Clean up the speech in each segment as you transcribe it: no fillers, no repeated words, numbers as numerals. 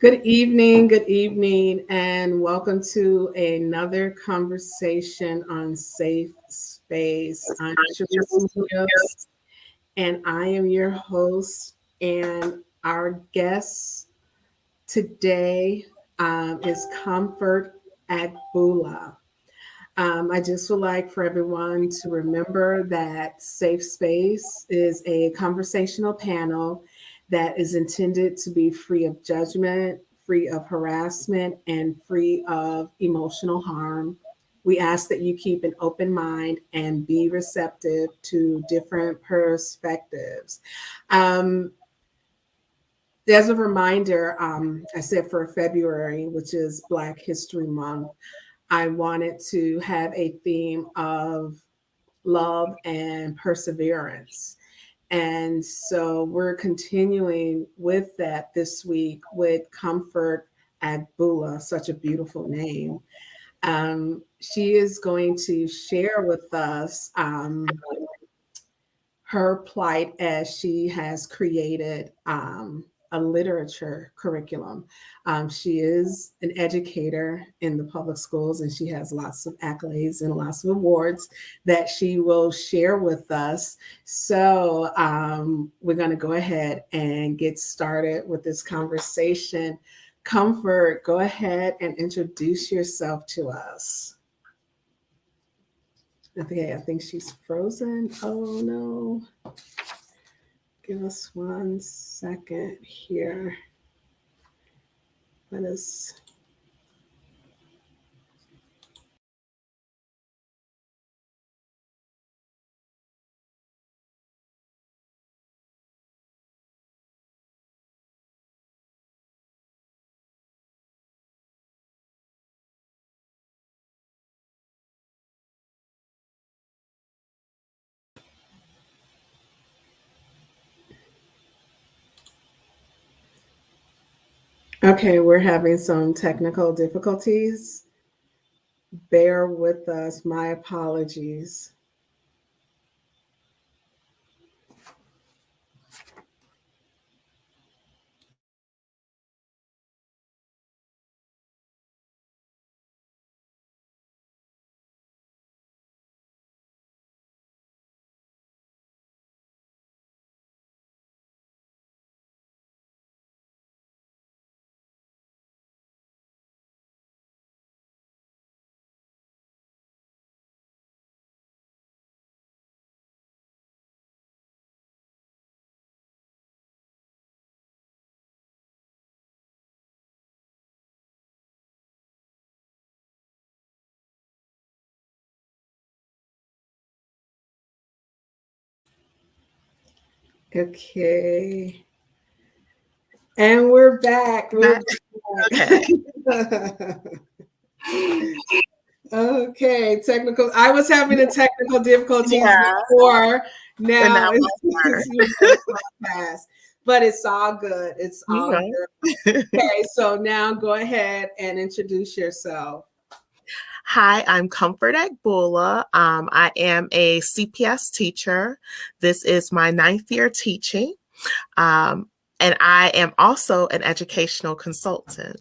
Good evening, and welcome to another conversation on Safe Space. I'm Sharice Munoz, and I am your host. And our guest today is Comfort Agboola. I just would like for everyone to remember that Safe Space is a conversational panel that is intended to be free of judgment, free of harassment, and free of emotional harm. We ask that you keep an open mind and be receptive to different perspectives. Um, as a reminder, I said for February, which is Black History Month, I wanted to have a theme of love and perseverance. And so we're continuing with that this week with Comfort Agboola, such a beautiful name. She is going to share with us her plight as she has created a literature curriculum. She is an educator in the public schools, and she has lots of accolades and lots of awards that she will share with us. So we're going to go ahead and get started with this conversation. Comfort, go ahead and introduce yourself to us. Okay, I think she's frozen. Oh no. Give us 1 second here. Let us. Okay, we're having some technical difficulties. Bear with us. My apologies. Okay. And we're back. We're back. Okay. Okay, technical. I was having the technical difficulties before. Now it's past, but it's all good. It's all good. Okay, so now go ahead and introduce yourself. Hi, I'm Comfort Agboola. I am a CPS teacher. This is my 9th year teaching. And I am also an educational consultant.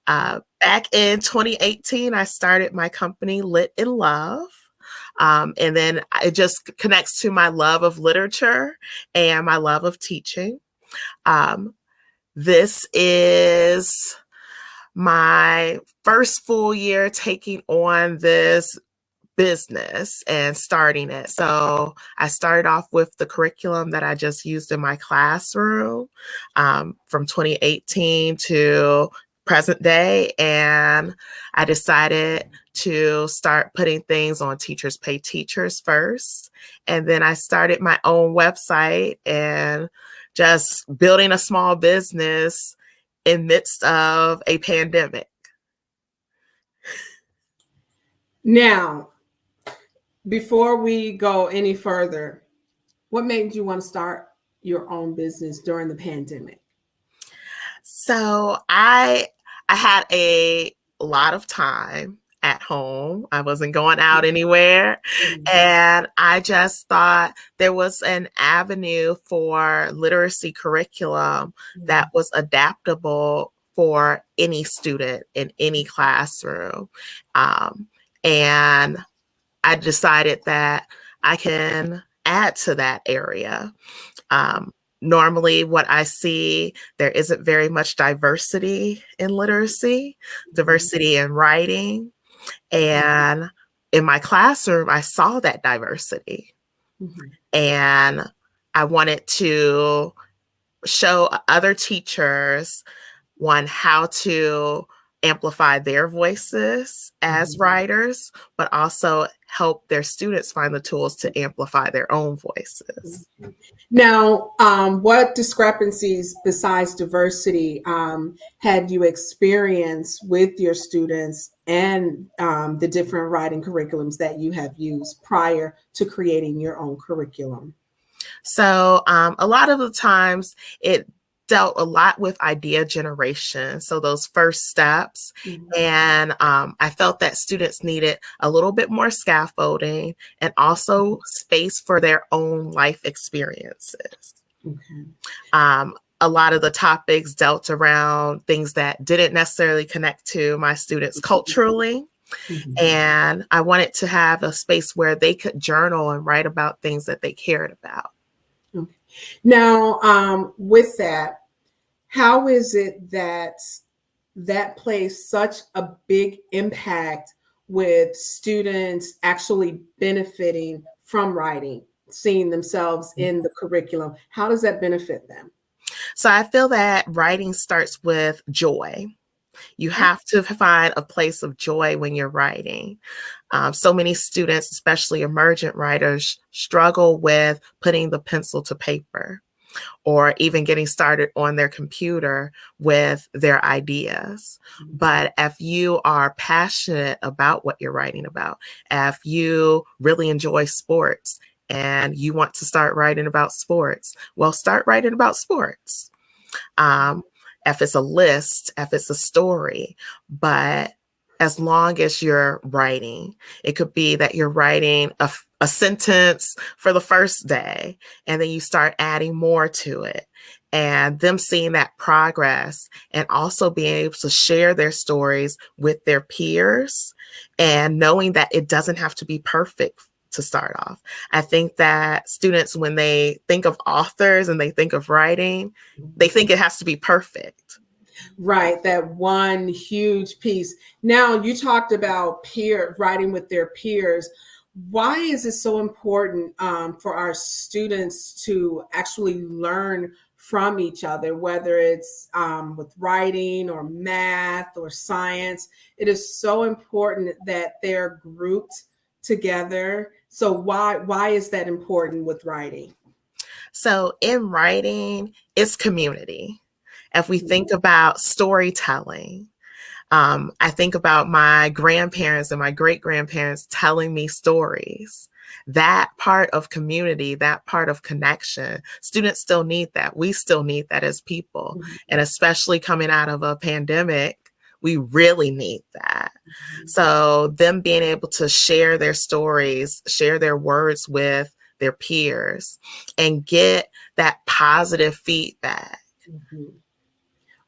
Back in 2018, I started my company, Lit in Love. And then it just connects to my love of literature and my love of teaching. This is my first full year taking on this business and starting it. So I started off with the curriculum that I just used in my classroom from 2018 to present day. And I decided to start putting things on Teachers Pay Teachers first. And then I started my own website and just building a small business in midst of a pandemic. Now, before we go any further, what made you want to start your own business during the pandemic? So I had a lot of time at home. I wasn't going out anywhere. And I just thought there was an avenue for literacy curriculum that was adaptable for any student in any classroom. And I decided that I can add to that area. Normally, what I see, there isn't very much diversity in literacy, diversity in writing. And in my classroom, I saw that diversity. And I wanted to show other teachers, one, how to amplify their voices as writers, but also help their students find the tools to amplify their own voices. Now, what discrepancies besides diversity had you experienced with your students and the different writing curriculums that you have used prior to creating your own curriculum? So a lot of the times it dealt a lot with idea generation. So those first steps. And I felt that students needed a little bit more scaffolding and also space for their own life experiences. A lot of the topics dealt around things that didn't necessarily connect to my students culturally. And I wanted to have a space where they could journal and write about things that they cared about. Now, with that, how is it that that plays such a big impact with students actually benefiting from writing, seeing themselves in the curriculum? How does that benefit them? So I feel that writing starts with joy. You have to find a place of joy when you're writing. So many students, especially emergent writers, struggle with putting the pencil to paper or even getting started on their computer with their ideas. But if you are passionate about what you're writing about, if you really enjoy sports and you want to start writing about sports, well, start writing about sports. If it's a list, if it's a story, but as long as you're writing, it could be that you're writing a sentence for the first day, and then you start adding more to it, and them seeing that progress and also being able to share their stories with their peers and knowing that it doesn't have to be perfect to start off. I think that students, when they think of authors and they think of writing, they think it has to be perfect. Right, that one huge piece. Now, you talked about writing with their peers. Why is it so important for our students to actually learn from each other, whether it's with writing or math or science? It is so important that they're grouped together. So why is that important with writing? So in writing, it's community. If we think about storytelling, I think about my grandparents and my great-grandparents telling me stories. That part of community, that part of connection, students still need that. We still need that as people. And especially coming out of a pandemic, we really need that. So them being able to share their stories, share their words with their peers, and get that positive feedback.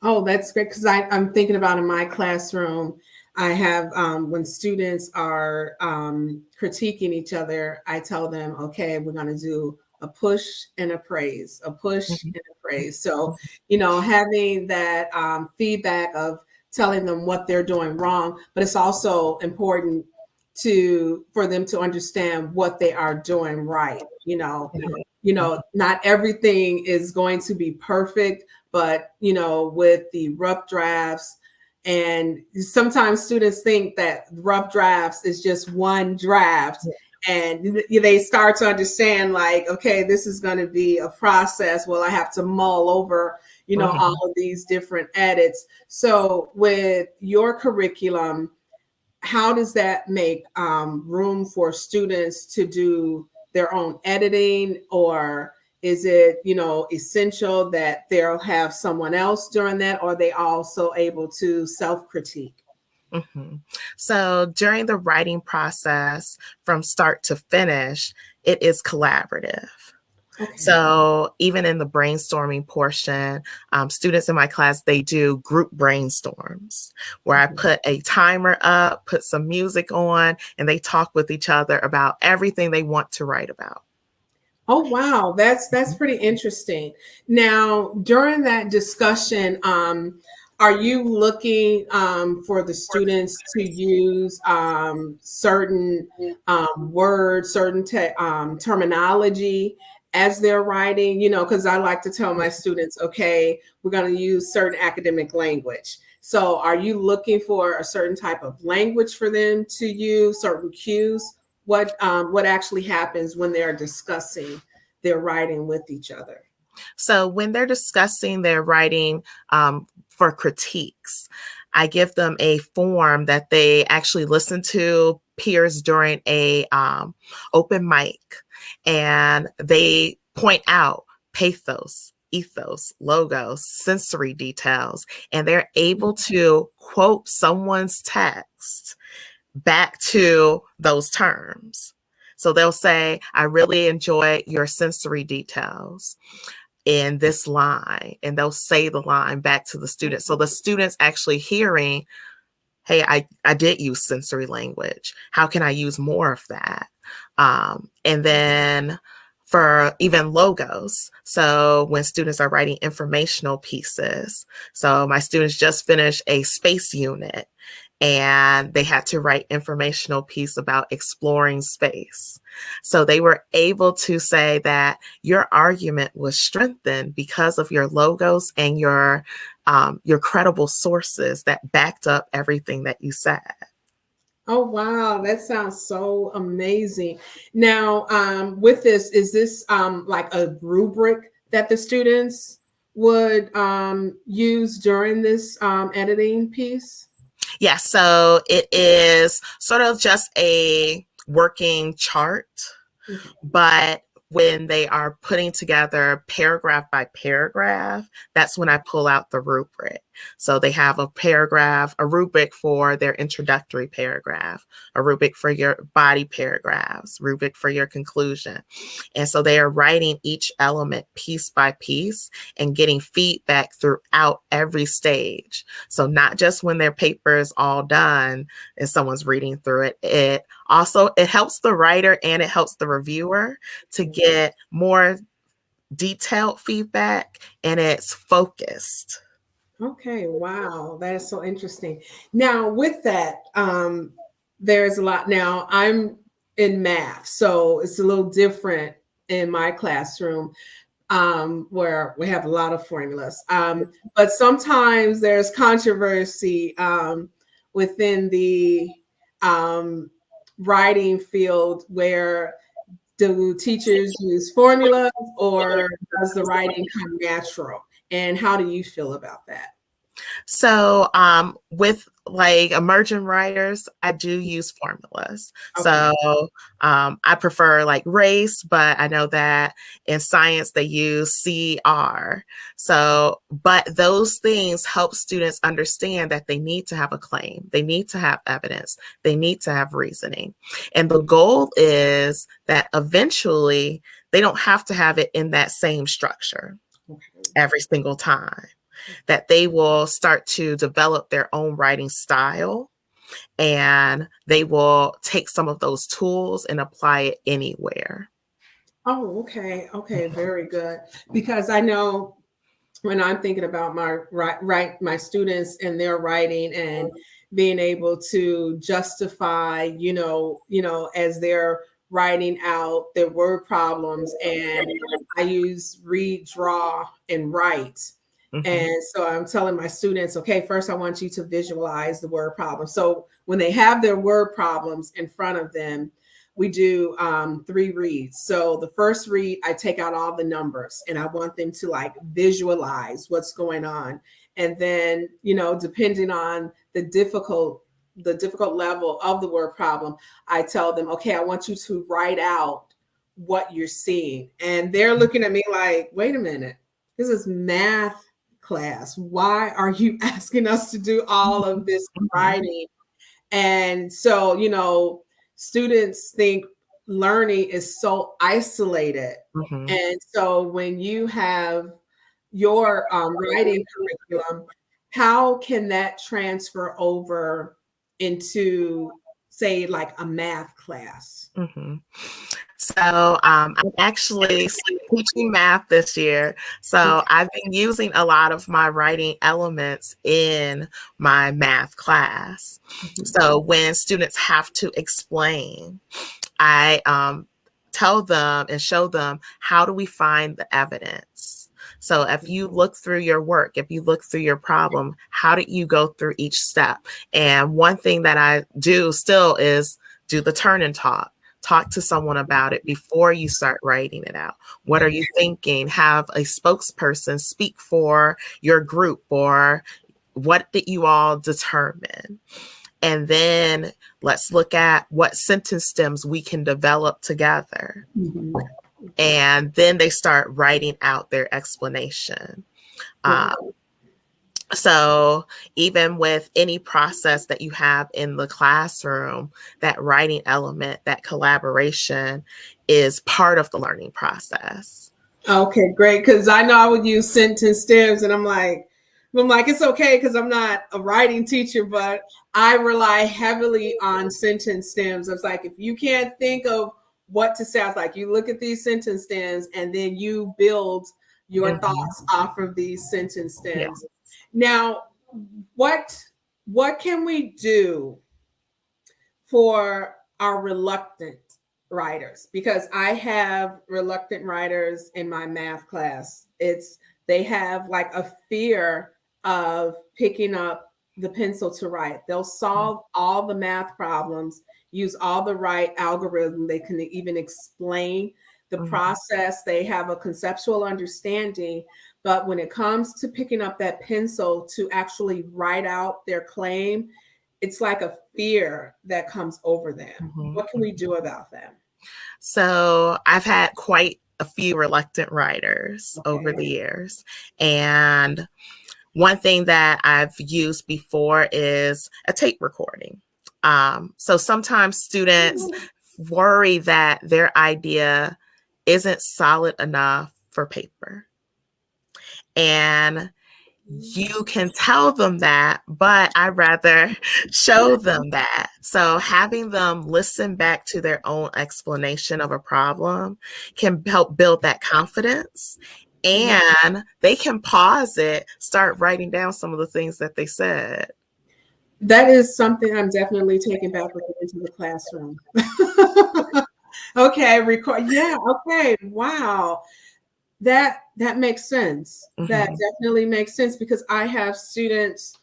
Oh, that's great, because I'm thinking about in my classroom, I have when students are critiquing each other, I tell them, okay, we're going to do a push and a praise, a push and a praise. So, having that feedback of telling them what they're doing wrong, but it's also important for them to understand what they are doing right. Not everything is going to be perfect, but with the rough drafts, and sometimes students think that rough drafts is just one draft, and they start to understand, like, okay, this is going to be a process. Well, I have to mull over all of these different edits. So with your curriculum, how does that make room for students to do their own editing, or is it essential that they'll have someone else doing that, or are they also able to self-critique? So during the writing process, from start to finish, it is collaborative. Okay. So even in the brainstorming portion, students in my class, they do group brainstorms where I Mhm. put a timer up, put some music on, and they talk with each other about everything they want to write about. Oh wow, that's pretty interesting. Now, during that discussion, are you looking for the students to use certain words, certain terminology as they're writing? You know, because I like to tell my students, okay, we're going to use certain academic language. So, are you looking for a certain type of language for them to use, certain cues? What actually happens when they're discussing their writing with each other? So when they're discussing their writing for critiques, I give them a form that they actually listen to peers during a open mic, and they point out pathos, ethos, logos, sensory details, and they're able to quote someone's text back to those terms. So they'll say, I really enjoy your sensory details in this line, and they'll say the line back to the students. So the students actually hearing, hey, I did use sensory language. How can I use more of that? And then for even logos. So when students are writing informational pieces, so my students just finished a space unit and they had to write informational piece about exploring space. So they were able to say that your argument was strengthened because of your logos and your credible sources that backed up everything that you said. Oh wow, that sounds so amazing. Now, with this, is this like a rubric that the students would use during this editing piece? Yeah, so it is sort of just a working chart, Okay. but when they are putting together paragraph by paragraph, that's when I pull out the rubric. So they have a paragraph, a rubric for their introductory paragraph, a rubric for your body paragraphs, rubric for your conclusion. And so they are writing each element piece by piece and getting feedback throughout every stage. So not just when their paper is all done and someone's reading through it, it helps the writer and it helps the reviewer to get more detailed feedback, and it's focused. Okay, wow, that is so interesting. Now, with that, there's a lot. Now, I'm in math, so it's a little different in my classroom where we have a lot of formulas. But sometimes there's controversy within the um, writing field where do teachers use formulas or does the writing come natural? And how do you feel about that? So, with like emerging writers, I do use formulas. Okay. So, I prefer like race, but I know that in science they use CR. So, but those things help students understand that they need to have a claim, they need to have evidence, they need to have reasoning. And the goal is that eventually they don't have to have it in that same structure Okay. every single time, that they will start to develop their own writing style and they will take some of those tools and apply it anywhere. Oh, okay. Okay. Very good. Because I know when I'm thinking about my my students and their writing and being able to justify, as they're writing out their word problems, and I use read, draw, and write. Mhm. And so I'm telling my students, okay, first I want you to visualize the word problem. So when they have their word problems in front of them, we do 3 reads. So the first read, I take out all the numbers and I want them to like visualize what's going on. And then, depending on the difficult level of the word problem, I tell them, okay, I want you to write out what you're seeing. And they're looking at me like, wait a minute, this is math class. Why are you asking us to do all of this Mhm. writing? And so, students think learning is so isolated. Mhm. And so when you have your writing curriculum, how can that transfer over into, say, like a math class? Mhm. So I'm actually teaching math this year. So I've been using a lot of my writing elements in my math class. Mhm. So when students have to explain, I tell them and show them, how do we find the evidence? So if you look through your work, if you look through your problem, how did you go through each step? And one thing that I do still is do the turn and talk. Talk to someone about it before you start writing it out. What are you thinking? Have a spokesperson speak for your group, or what did you all determine? And then let's look at what sentence stems we can develop together. Mhm. And then they start writing out their explanation. Right. So even with any process that you have in the classroom, that writing element, that collaboration is part of the learning process. Okay, great. Because I know I would use sentence stems, and I'm like, it's okay because I'm not a writing teacher, but I rely heavily on sentence stems. I was like, if you can't think of what to say, I was like, you look at these sentence stems, and then you build your Mhm. thoughts off of these sentence Yeah. stems. Now, what can we do for our reluctant writers? Because I have reluctant writers in my math class. They have like a fear of picking up the pencil to write. They'll solve all the math problems, use all the right algorithm. They can even explain the Mhm. process. They have a conceptual understanding, but when it comes to picking up that pencil to actually write out their claim, it's like a fear that comes over them. Mhm. What can we do about that? So I've had quite a few reluctant writers over the Okay. years. And one thing that I've used before is a tape recording. So sometimes students worry that their idea isn't solid enough for paper. And you can tell them that, but I'd rather show them that. So having them listen back to their own explanation of a problem can help build that confidence. And they can pause it, start writing down some of the things that they said. That is something I'm definitely taking back with me into the classroom. Okay, record. Yeah, okay. Wow. That makes sense. That Mhm. definitely makes sense because I have students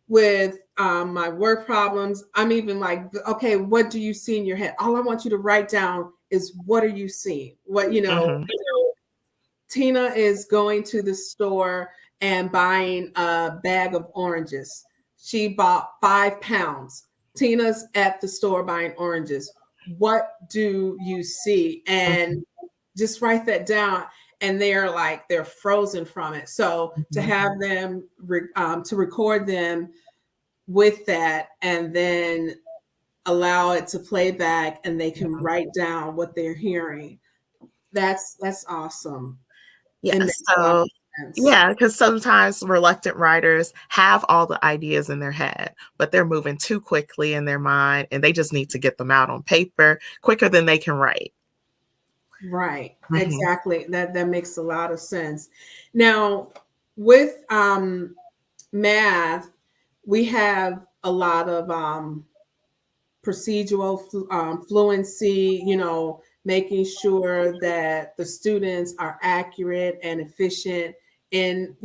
with my work problems. I'm even like, okay, what do you see in your head? All I want you to write down is, what are you seeing? What, Mhm. Tina is going to the store and buying a bag of oranges. She bought 5 pounds. Tina's at the store buying oranges. What do you see? Mhm. And just write that down. And they're frozen from it. So to Mhm. have them to record them with that, and then allow it to play back, and they can Mhm. write down what they're hearing. That's awesome. It Yeah, makes a lot so of sense. yeah, because sometimes reluctant writers have all the ideas in their head, but they're moving too quickly in their mind, and they just need to get them out on paper quicker than they can write. Right. Mhm. Exactly. That makes a lot of sense. Now, with math, we have a lot of procedural fluency, making sure that the students are accurate and efficient in,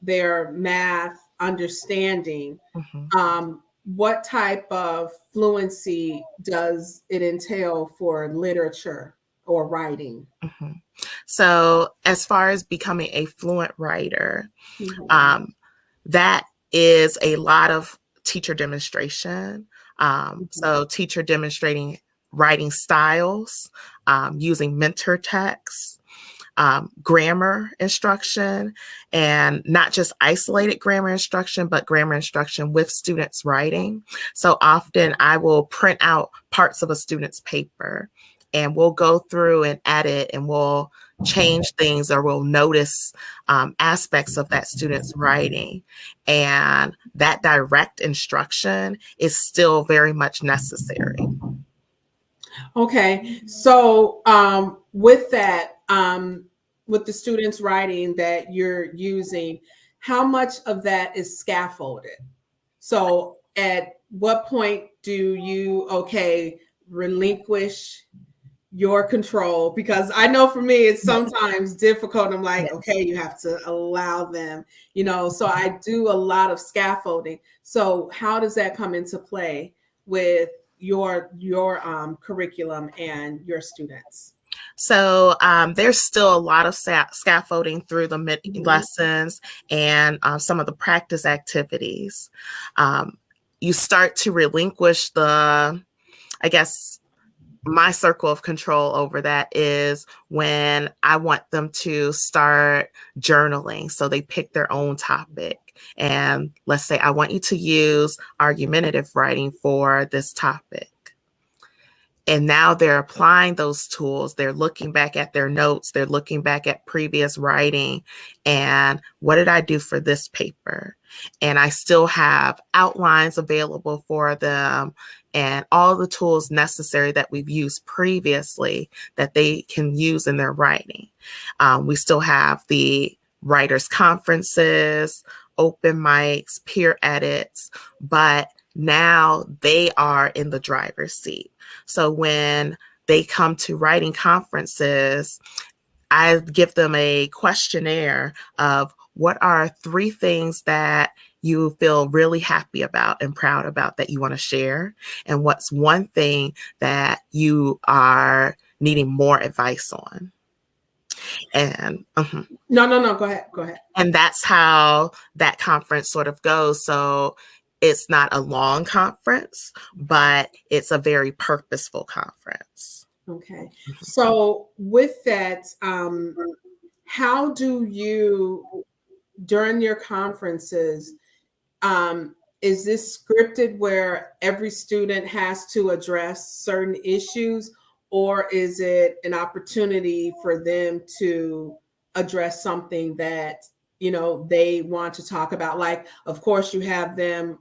their math understanding. Mhm. What type of fluency does it entail for literature or writing? Mhm. So, as far as becoming a fluent writer, Mhm. um, that is a lot of teacher demonstration. Mhm. So, teacher demonstrating writing styles, using mentor texts, grammar instruction, and not just isolated grammar instruction, but grammar instruction with students writing. So often I will print out parts of a student's paper and we'll go through and edit and we'll change things or we'll notice aspects of that student's writing. And that direct instruction is still very much necessary. Okay, so with that, with the students writing that you're using, how much of that is scaffolded? So at what point do you, okay, relinquish your control? Because I know for me, it's sometimes difficult. I'm like, okay, you have to allow them, so I do a lot of scaffolding. So how does that come into play with your curriculum and your students? So there's still a lot of scaffolding through the mid lessons and some of the practice activities. You start to relinquish I guess, my circle of control over that is when I want them to start journaling. So they pick their own topic. And let's say I want you to use argumentative writing for this topic. And now they're applying those tools. They're looking back at their notes. They're looking back at previous writing. And what did I do for this paper? And I still have outlines available for them and all the tools necessary that we've used previously that they can use in their writing. We still have the writers' conferences, open mics, peer edits, but now they are in the driver's seat. So when they come to writing conferences, I give them a questionnaire of what are 3 things that you feel really happy about and proud about that you want to share, and what's 1 thing that you are needing more advice on. And No, go ahead. And that's how that conference sort of goes. So it's not a long conference, but it's a very purposeful conference. Okay. So with that, how do you, during your conferences, is this scripted where every student has to address certain issues, or is it an opportunity for them to address something that they want to talk about? Like, of course, you have them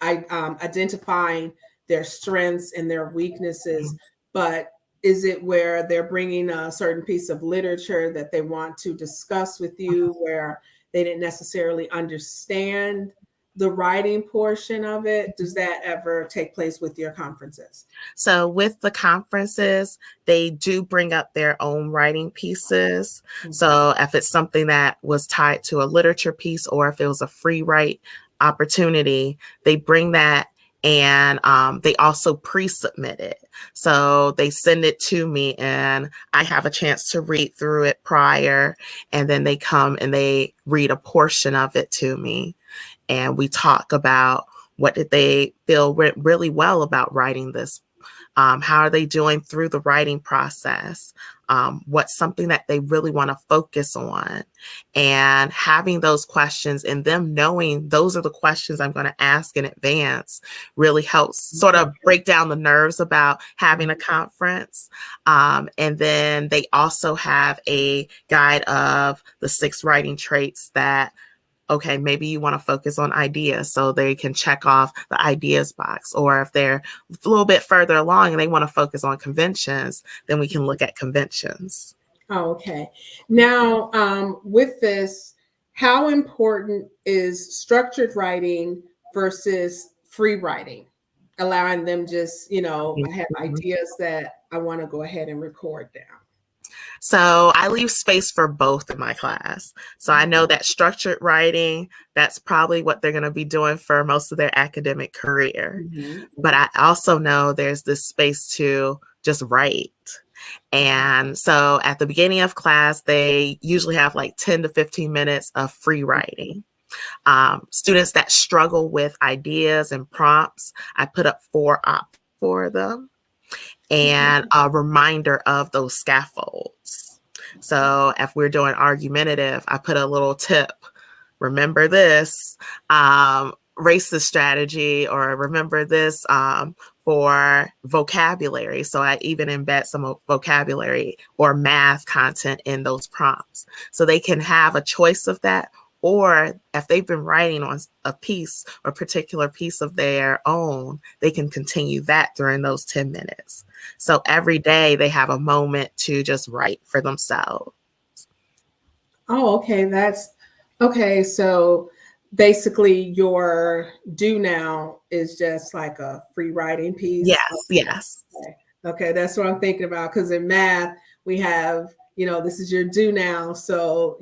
identifying their strengths and their weaknesses, but is it where they're bringing a certain piece of literature that they want to discuss with you where they didn't necessarily understand the writing portion of it? Does that ever take place with your conferences? So with the conferences, they do bring up their own writing pieces. So if it's something that was tied to a literature piece, or if it was a free write opportunity, they bring that, and they also pre-submit it. So they send it to me and I have a chance to read through it prior, and then they come and they read a portion of it to me. And we talk about what did they feel went really well about writing this. How are they doing through the writing process? What's something that they really want to focus on? And having those questions and them knowing those are the questions I'm going to ask in advance really helps sort of break down the nerves about having a conference. And then they also have a guide of the 6 writing traits that, okay, maybe you want to focus on ideas, so they can check off the ideas box. Or if they're a little bit further along and they want to focus on conventions, then we can look at conventions. Oh, okay. Now, with this, how important is structured writing versus free writing? Allowing them just, I have ideas that I want to go ahead and record down. So I leave space for both in my class. So I know that structured writing, that's probably what they're going to be doing for most of their academic career. But I also know there's this space to just write. And so at the beginning of class, they usually have like 10 to 15 minutes of free writing. Students that struggle with ideas and prompts, I put up 4 options for them and a reminder of those scaffolds. So if we're doing argumentative, I put a little tip. Remember this racist strategy, or remember this for vocabulary. So I even embed some vocabulary or math content in those prompts so they can have a choice of that. Or if they've been writing on a piece or particular piece of their own, they can continue that during those 10 minutes. So every day they have a moment to just write for themselves. Oh, okay. That's okay. So basically, your do now is just like a free writing piece. Yes, yes. Okay. Okay. That's what I'm thinking about. Because in math, we have, this is your do now. So,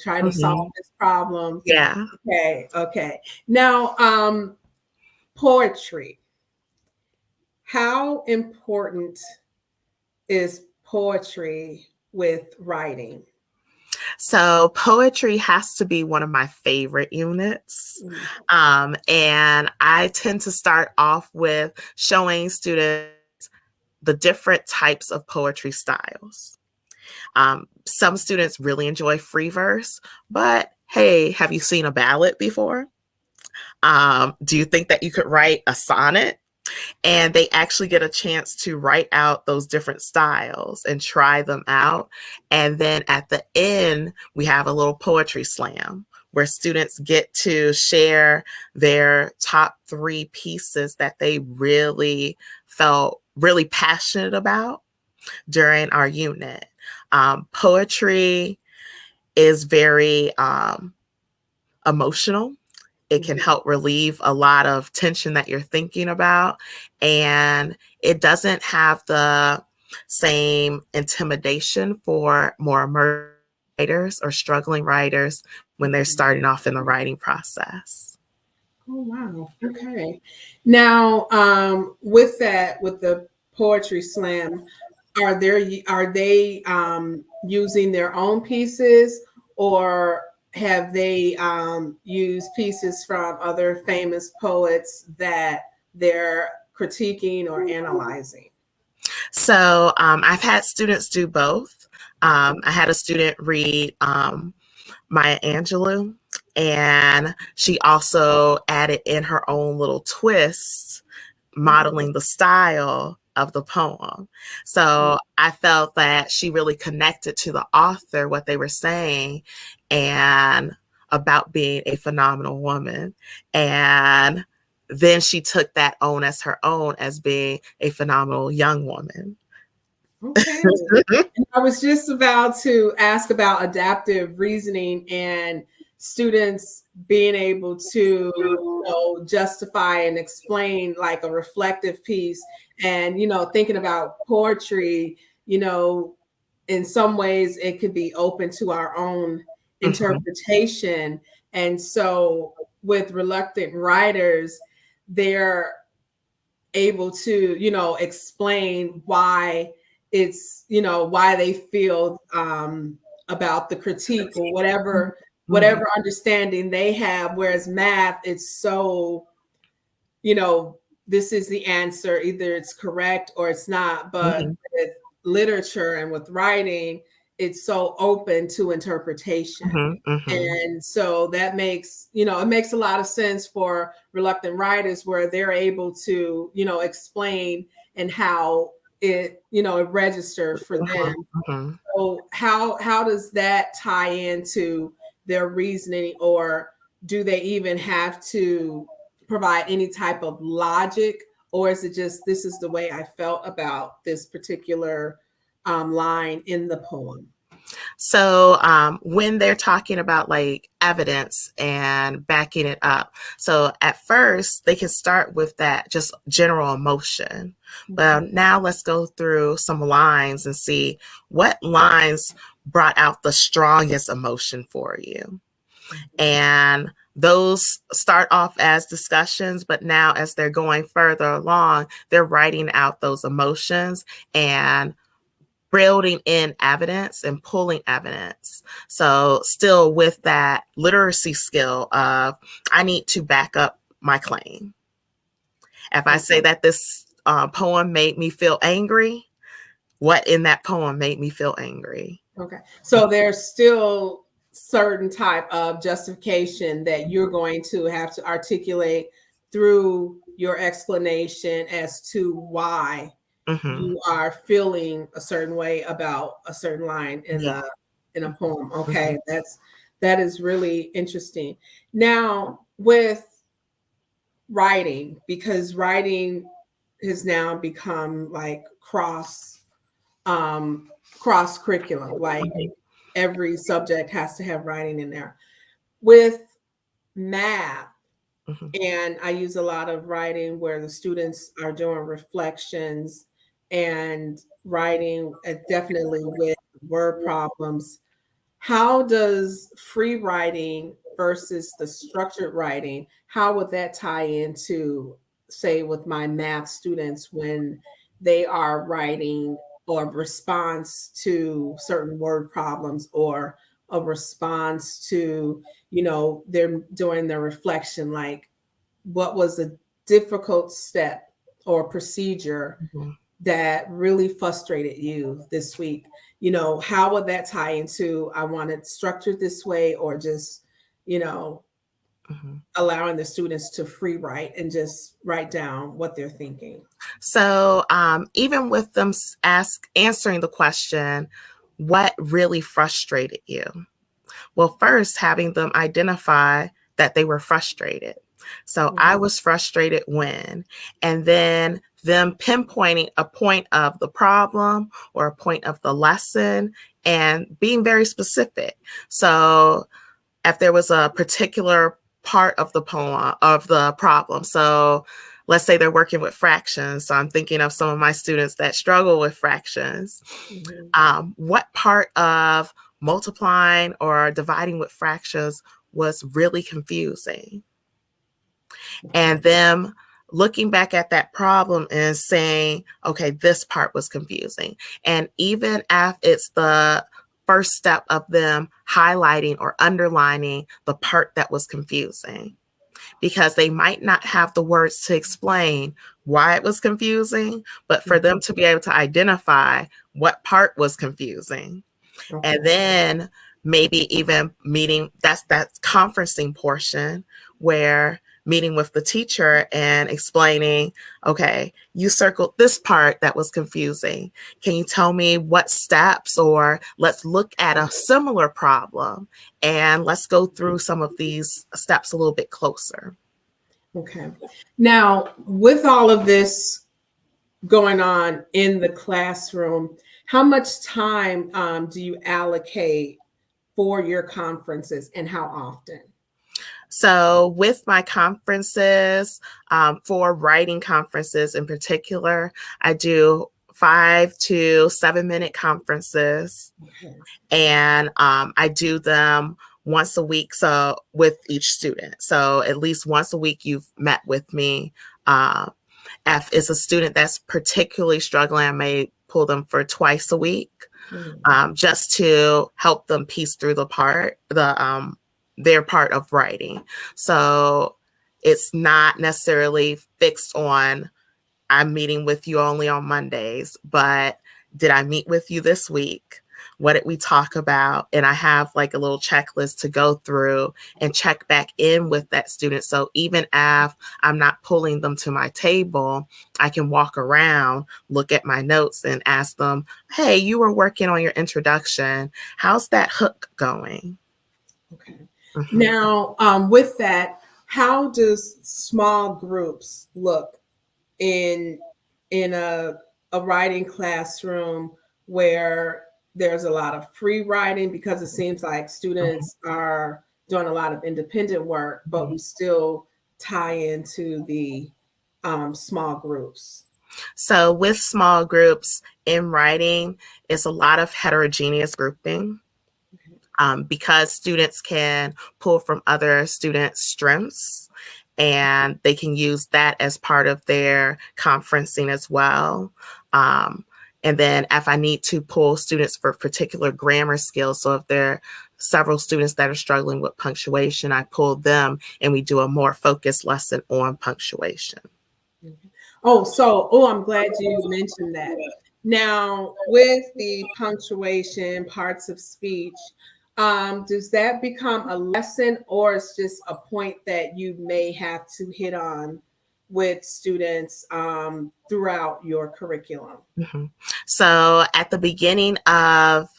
try to solve Mm-hmm. this problem. Yeah. Okay. Okay. Now, poetry. How important is poetry with writing? So poetry has to be one of my favorite units. And I tend to start off with showing students the different types of poetry styles. Some students really enjoy free verse, but hey, have you seen a ballad before? Do you think that you could write a sonnet? And they actually get a chance to write out those different styles and try them out. And then at the end, we have a little poetry slam where students get to share their top 3 pieces that they really felt really passionate about during our unit. Poetry is very emotional. It can help relieve a lot of tension that you're thinking about. And it doesn't have the same intimidation for more emerging writers or struggling writers when they're starting off in the writing process. Oh, wow. Okay. Now, with that, with the poetry slam, are they using their own pieces, or have they used pieces from other famous poets that they're critiquing or analyzing? So I've had students do both. I had a student read Maya Angelou, and she also added in her own little twist, modeling the style of the poem. So I felt that she really connected to the author, what they were saying, and about being a phenomenal woman. And then she took that own as her own as being a phenomenal young woman. Okay. And I was just about to ask about adaptive reasoning and students being able to justify and explain like a reflective piece, and thinking about poetry, in some ways it could be open to our own Mhm, interpretation. And so with reluctant writers, they're able to explain why why they feel about the critique, or mhm, whatever understanding they have, whereas math, it's so you know this is the answer, either it's correct or it's not. But mhm, with literature and with writing, it's so open to interpretation. mhm, mhm, And so that makes it makes a lot of sense for reluctant writers, where they're able to explain and how it registered for them. mhm, mhm. So how does that tie into their reasoning, or do they even have to provide any type of logic, or is it just, this is the way I felt about this particular line in the poem? So when they're talking about like evidence and backing it up, so at first they can start with that just general emotion. But now let's go through some lines and see what lines brought out the strongest emotion for you. And those start off as discussions, but now as they're going further along, they're writing out those emotions and building in evidence and pulling evidence. So still with that literacy skill of, I need to back up my claim. If I say that this poem made me feel angry, what in that poem made me feel angry? Okay. So there's still certain type of justification that you're going to have to articulate through your explanation as to why Mm-hmm. you are feeling a certain way about a certain line Yeah. in a poem. Mm-hmm. Okay, that is really interesting. Now with writing, because writing has now become like um cross curriculum, like Mm-hmm. every subject has to have writing in there. With math, Mm-hmm. and I use a lot of writing where the students are doing reflections and writing, definitely with word problems. How does free writing versus the structured writing, how would that tie into, say, with my math students when they are writing or response to certain word problems, or a response to, they're doing their reflection, like what was a difficult step or procedure Mm-hmm. that really frustrated you this week? How would that tie into, I want it structured this way, or just, you know, Mm-hmm. allowing the students to free write and just write down what they're thinking? So even with them answering the question, what really frustrated you? Well, first, having them identify that they were frustrated. So I Mhm. was frustrated when, and then them pinpointing a point of the problem or a point of the lesson and being very specific. So if there was a particular part of the poem of the problem. So let's say they're working with fractions. So I'm thinking of some of my students that struggle with fractions. Mhm. What part of multiplying or dividing with fractions was really confusing? Okay. And them looking back at that problem and saying, okay, this part was confusing. And even if it's the first step of them highlighting or underlining the part that was confusing, because they might not have the words to explain why it was confusing, but for them to be able to identify what part was confusing. And Okay. then maybe even meeting, that's that conferencing portion where meeting with the teacher and explaining, okay, you circled this part that was confusing. Can you tell me what steps, or let's look at a similar problem and let's go through some of these steps a little bit closer. Okay. Now, with all of this going on in the classroom, how much time do you allocate for your conferences, and how often? So, with my conferences, for writing conferences in particular, I do 5 to 7 minute conferences, Okay. and I do them once a week. So, with each student. So, at least once a week, you've met with me. Uh, if it's a student that's particularly struggling, I may pull them for twice a week, Mhm. just to help them piece through their part of writing. So it's not necessarily fixed on I'm meeting with you only on Mondays, but did I meet with you this week? What did we talk about? And I have like a little checklist to go through and check back in with that student. So even if I'm not pulling them to my table, I can walk around, look at my notes, and ask them, hey, you were working on your introduction. How's that hook going? Okay. Mhm. Now, with that, how does small groups look in a writing classroom where there's a lot of free writing, because it seems like Mhm. students are doing a lot of independent work, but we Mhm. still tie into the small groups? So with small groups in writing, it's a lot of heterogeneous grouping. Okay. Because students can pull from other students' strengths, and they can use that as part of their conferencing as well. Um, and then if I need to pull students for particular grammar skills, so if there are several students that are struggling with punctuation, I pull them and we do a more focused lesson on punctuation. Okay. Oh, so, oh, I'm glad you mentioned that. Now, with the punctuation, parts of speech, does that become a lesson, or it's just a point that you may have to hit on with students throughout your curriculum? Mm-hmm. So at the beginning of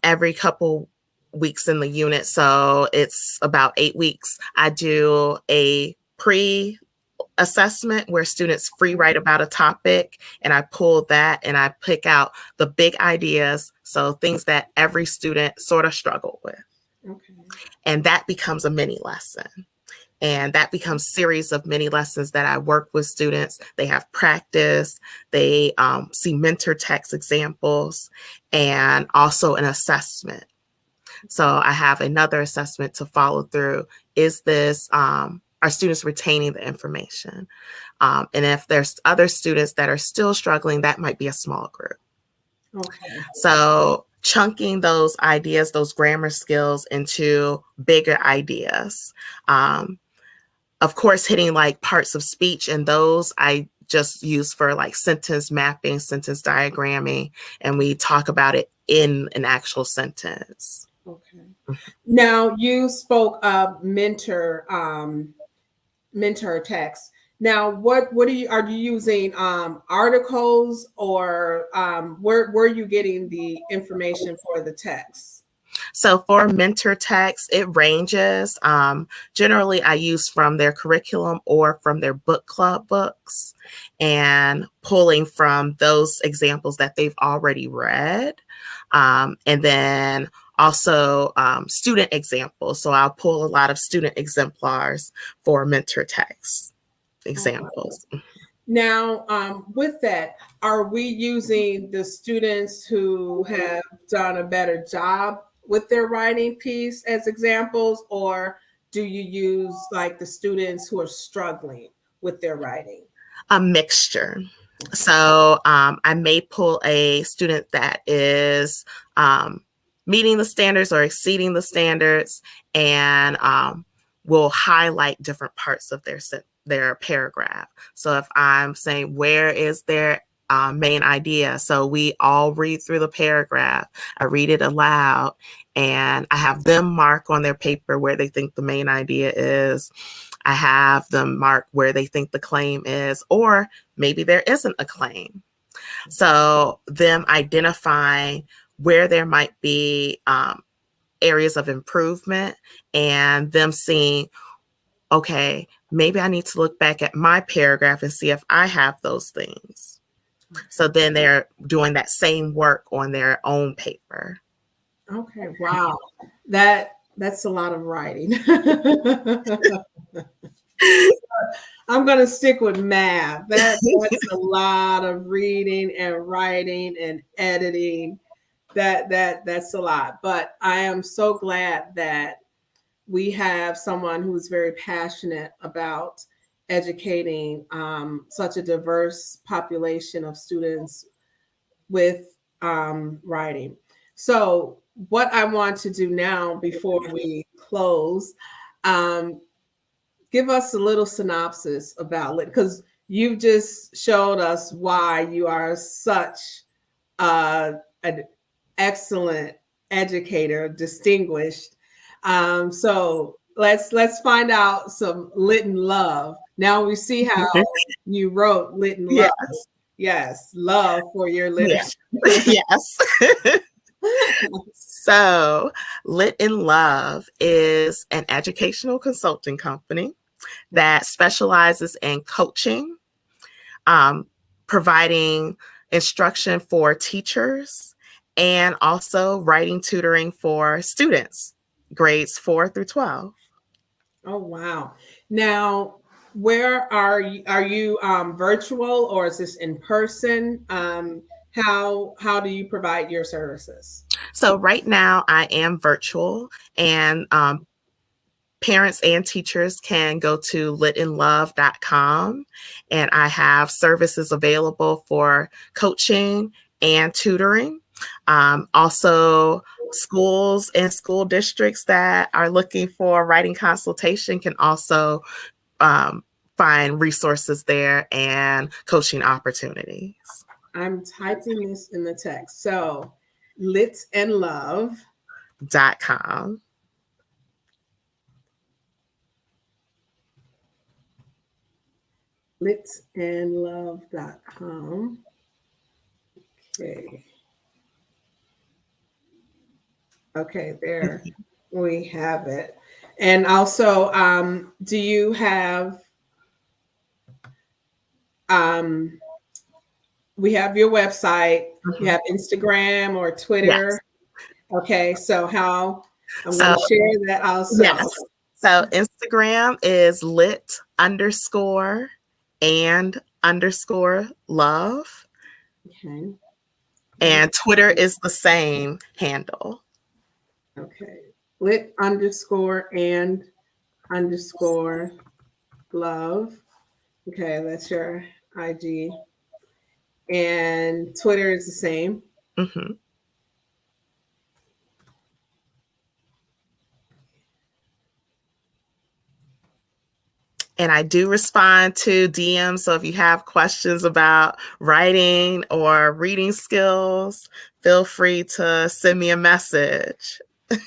every couple weeks in the unit, so it's about 8 weeks, I do a pre assessment where students free write about a topic, and I pull that and I pick out the big ideas, so things that every student sort of struggle with. Okay. And that becomes a mini lesson. And that becomes series of mini lessons that I work with students. They have practice, they see mentor text examples, and also an assessment. So I have another assessment to follow through. Is this, are students retaining the information? And if there's other students that are still struggling, that might be a small group. Okay. So chunking those ideas, those grammar skills into bigger ideas. Of course, hitting like parts of speech, and those I just use for like sentence mapping, sentence diagramming, and we talk about it in an actual sentence. Okay. Now you spoke of mentor text. Now, what are you using articles, or where are you getting the information for the text? So for mentor text, it ranges. Generally, I use from their curriculum or from their book club books, and pulling from those examples that they've already read. And then also student examples. So I'll pull a lot of student exemplars for mentor text examples. Now, with that, are we using the students who have done a better job with their writing piece as examples, or do you use like the students who are struggling with their writing? A mixture. So I may pull a student that is meeting the standards or exceeding the standards, and will highlight different parts of their paragraph. So if I'm saying, where is their main idea? So we all read through the paragraph. I read it aloud, and I have them mark on their paper where they think the main idea is. I have them mark where they think the claim is, or maybe there isn't a claim. So them identifying where there might be areas of improvement, and them seeing, okay, maybe I need to look back at my paragraph and see if I have those things. So then they're doing that same work on their own paper. Okay, wow. That's a lot of writing. I'm gonna stick with math. That's a lot of reading and writing and editing. That's a lot. But I am so glad that we have someone who's very passionate about educating such a diverse population of students with writing. So, what I want to do now before we close, um, give us a little synopsis about it, because you've just showed us why you are such an excellent educator, distinguished. So let's find out some lit and love. Now we see how you wrote lit and love. Yes. Yes, love for your literature. Yes. So, Lit in Love is an educational consulting company that specializes in coaching, providing instruction for teachers, and also writing tutoring for students, grades 4 through 12. Oh wow! Now, where are you? Are you virtual, or is this in person? How do you provide your services? So right now I am virtual, and parents and teachers can go to litinlove.com, and I have services available for coaching and tutoring. Also, schools and school districts that are looking for writing consultation can also find resources there and coaching opportunities. I'm typing this in the text. So litandlove.com. Litandlove.com. Okay. Okay, there we have it. And also, do you have we have your website, you have Instagram or Twitter. Yes. Okay, so how I'm going to share that also. Yes. So Instagram is lit_and_love. Okay. And Twitter is the same handle. Okay. lit_and_love. Okay, that's your IG. And Twitter is the same. Mm-hmm. And I do respond to DMs. So if you have questions about writing or reading skills, feel free to send me a message. Thank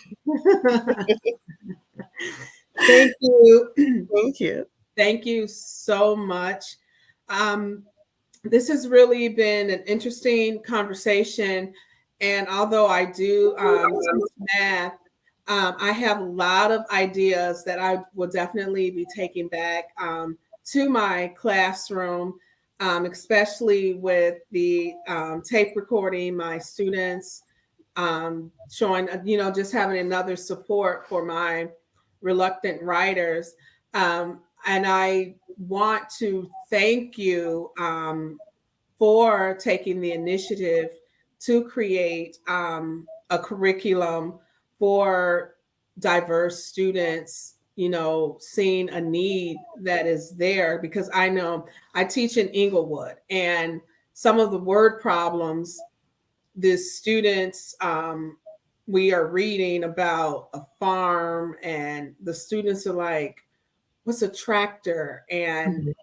you. Thank you. Thank you so much. This has really been an interesting conversation. And although I do teach math, I have a lot of ideas that I will definitely be taking back to my classroom, especially with the tape recording my students, showing, just having another support for my reluctant writers. And I want to thank you for taking the initiative to create a curriculum for diverse students, seeing a need that is there, because I know I teach in Inglewood, and some of the word problems the students, we are reading about a farm, and the students are like, what's a tractor? And,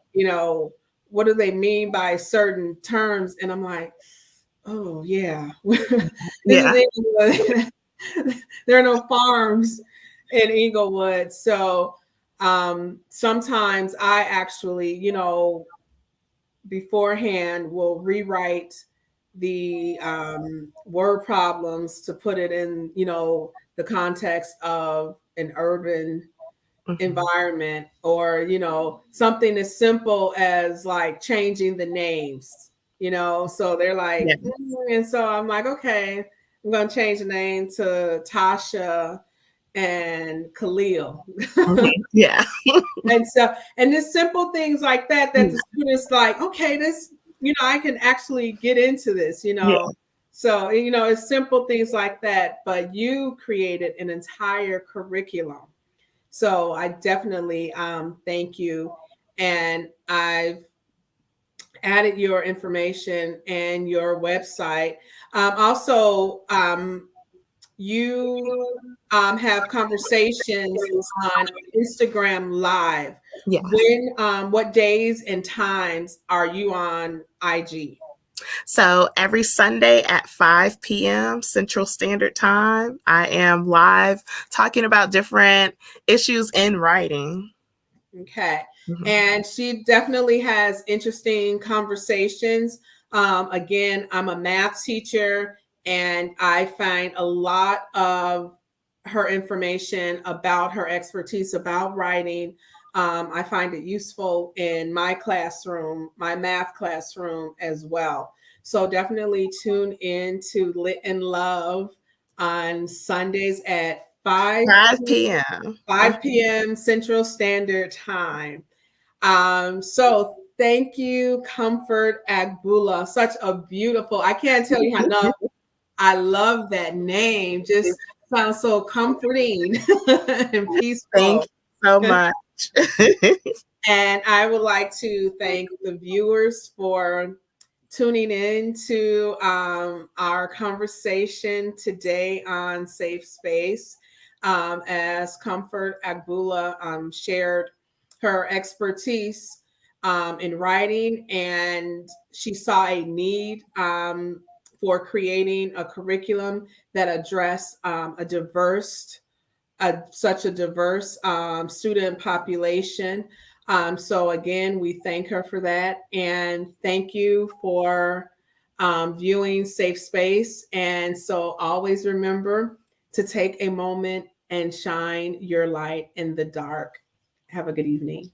what do they mean by certain terms? And I'm like, oh, yeah. Yeah. There are no farms in Inglewood. So sometimes I actually, beforehand will rewrite the word problems to put it in, the context of an urban environment, or something as simple as like changing the names, so they're like, and so I'm like, okay, I'm going to change the name to Tasha and Khalil. Yeah. And so, and just simple things like that the students like, okay, this, I can actually get into this, so it's simple things like that, but you created an entire curriculum. So I definitely thank you. And I've added your information and your website. Also, you have conversations on Instagram Live. Yes. What days and times are you on IG? So every Sunday at 5 p.m. Central Standard Time, I am live talking about different issues in writing. Okay. And she definitely has interesting conversations. Again, I'm a math teacher, and I find a lot of her information about her expertise about writing. I find it useful in my classroom, my math classroom as well. So definitely tune in to Lit and Love on Sundays at 5 p.m. 5 p.m. Central Standard Time. So thank you, Comfort Agboola. Such a beautiful, I can't tell you how enough I love that name. Just sounds so comforting and peaceful. Thank you so much. And I would like to thank the viewers for tuning in to our conversation today on SafeSpace. As Comfort Agboola shared her expertise in writing, and she saw a need for creating a curriculum that addressed such a diverse student population. So again, we thank her for that, and thank you for viewing Safe Space. And so always remember to take a moment and shine your light in the dark. Have a good evening.